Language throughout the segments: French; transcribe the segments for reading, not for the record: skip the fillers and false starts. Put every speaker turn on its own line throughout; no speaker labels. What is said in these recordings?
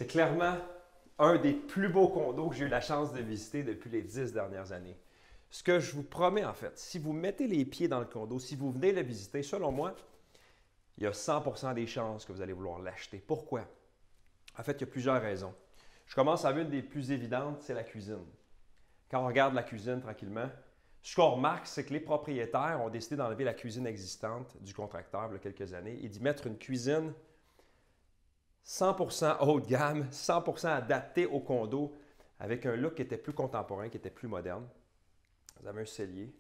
C'est clairement un des plus beaux condos que j'ai eu la chance de visiter depuis les 10 dernières années. Ce que je vous promets en fait, si vous mettez les pieds dans le condo, si vous venez le visiter, selon moi, il y a 100% des chances que vous allez vouloir l'acheter. Pourquoi? En fait, il y a plusieurs raisons. Je commence avec une des plus évidentes, c'est la cuisine. Quand on regarde la cuisine tranquillement, ce qu'on remarque, c'est que les propriétaires ont décidé d'enlever la cuisine existante du contracteur il y a quelques années et d'y mettre une cuisine 100% haut de gamme, 100% adaptée au condo, avec un look qui était plus contemporain, qui était plus moderne. Vous avez un cellier.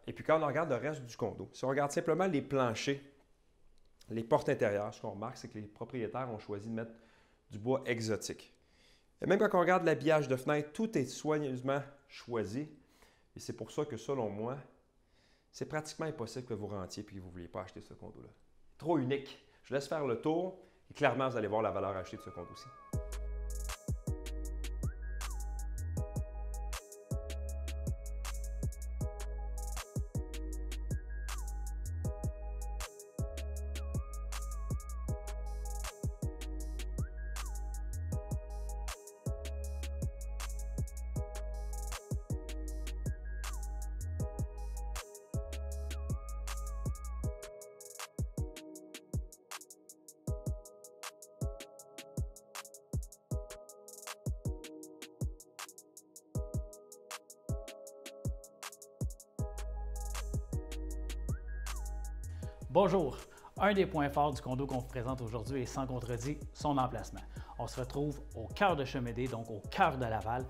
Et puis quand on regarde le reste du condo, si on regarde simplement les planchers, les portes intérieures, ce qu'on remarque, c'est que les propriétaires ont choisi de mettre du bois exotique. Et même quand on regarde l'habillage de fenêtre, tout est soigneusement choisi. Et c'est pour ça que, selon moi, c'est pratiquement impossible que vous rentiez et que vous ne vouliez pas acheter ce condo-là. Trop unique. Je vous laisse faire le tour et clairement, vous allez voir la valeur achetée de ce condo-ci.
Bonjour! Un des points forts du condo qu'on vous présente aujourd'hui est sans contredit son emplacement. On se retrouve au cœur de Chemédé, donc au cœur de Laval,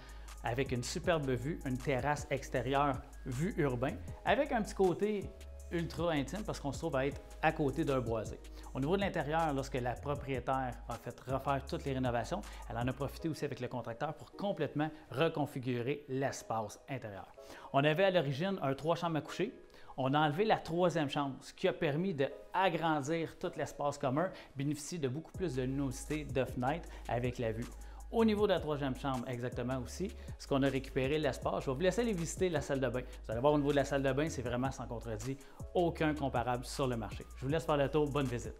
avec une superbe vue, une terrasse extérieure vue urbain, avec un petit côté ultra intime parce qu'on se trouve à être à côté d'un boisé. Au niveau de l'intérieur, lorsque la propriétaire a fait refaire toutes les rénovations, elle en a profité aussi avec le contracteur pour complètement reconfigurer l'espace intérieur. On avait à l'origine un 3 chambres à coucher. On a enlevé la troisième chambre, ce qui a permis d'agrandir tout l'espace commun, bénéficier de beaucoup plus de luminosité de fenêtre avec la vue. Au niveau de la troisième chambre, exactement aussi, ce qu'on a récupéré l'espace. Je vais vous laisser aller visiter la salle de bain. Vous allez voir au niveau de la salle de bain, c'est vraiment sans contredit, aucun comparable sur le marché. Je vous laisse faire le tour. Bonne visite.